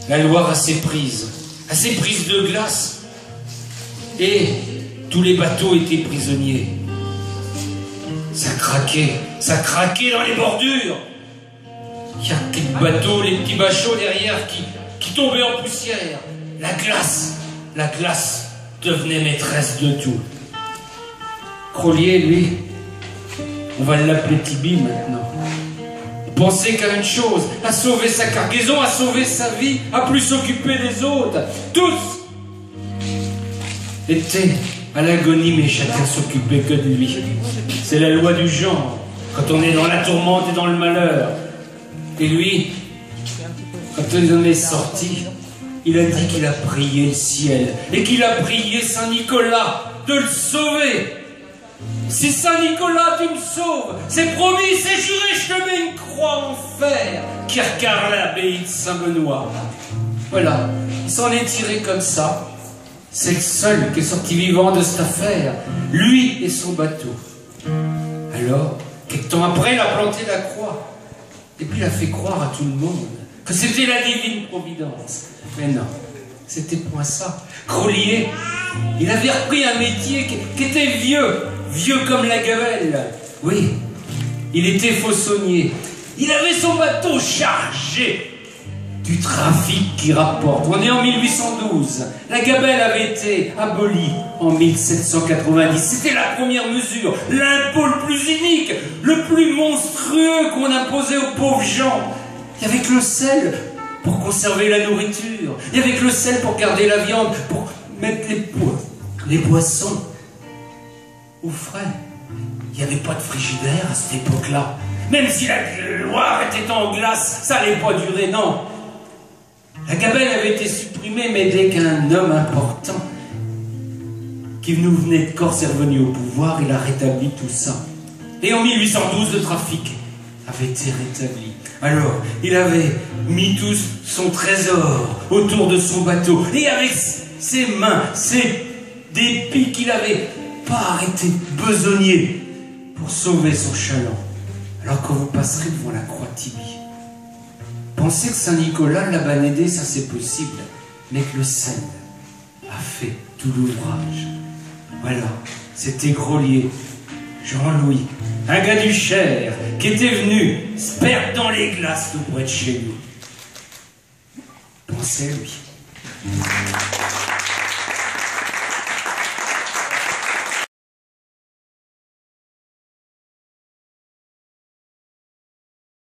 La Loire a ses prises de glace. Et tous les bateaux étaient prisonniers. Ça craquait dans les bordures. Il y a quelques bateaux, les petits bachots derrière qui tombaient en poussière. La glace devenait maîtresse de tout. Crolier, lui, on va l'appeler Tibi maintenant. Il pensait qu'à une chose, à sauver sa cargaison, à sauver sa vie, à plus s'occuper des autres. Tous étaient à l'agonie, mais chacun s'occupait que de lui. C'est la loi du genre, quand on est dans la tourmente et dans le malheur. Et lui, quand il en est sorti, il a dit qu'il a prié le ciel et qu'il a prié Saint Nicolas de le sauver. Si Saint Nicolas, tu me sauves, c'est promis, c'est juré, je te mets une croix en fer qui regarde l'abbaye de Saint-Benoît. Voilà, il s'en est tiré comme ça. C'est le seul qui est sorti vivant de cette affaire, lui et son bateau. Alors, quelques temps après, il a planté la croix. Et puis il a fait croire à tout le monde que c'était la divine providence. Mais non, c'était point ça. Crolier, il avait repris un métier qui était vieux comme la gabelle. Oui, il était faussonnier. Il avait son bateau chargé du trafic qui rapporte. On est en 1812. La gabelle avait été abolie en 1790. C'était la première mesure, l'impôt le plus inique, le plus monstrueux qu'on imposait aux pauvres gens. Il y avait que le sel pour conserver la nourriture. Il y avait que le sel pour garder la viande, pour mettre les boissons au frais. Il n'y avait pas de frigidaire à cette époque-là. Même si la Loire était en glace, ça n'allait pas durer, non. La gabelle avait été supprimée, mais dès qu'un homme important qui nous venait de Corse est revenu au pouvoir, il a rétabli tout ça. Et en 1812, le trafic avait été rétabli. Alors, il avait mis tout son trésor autour de son bateau. Et avec ses mains, ses dépits qu'il avait pas arrêté de besogner pour sauver son chaland. Alors quand vous passerez devant la croix Tibi, pensez que Saint Nicolas l'a bannédé, ça c'est possible, mais que le sel a fait tout l'ouvrage. Voilà, c'était Grolier, Jean-Louis, un gars du Cher, qui était venu se perdre dans les glaces tout près de chez nous. Pensez à lui.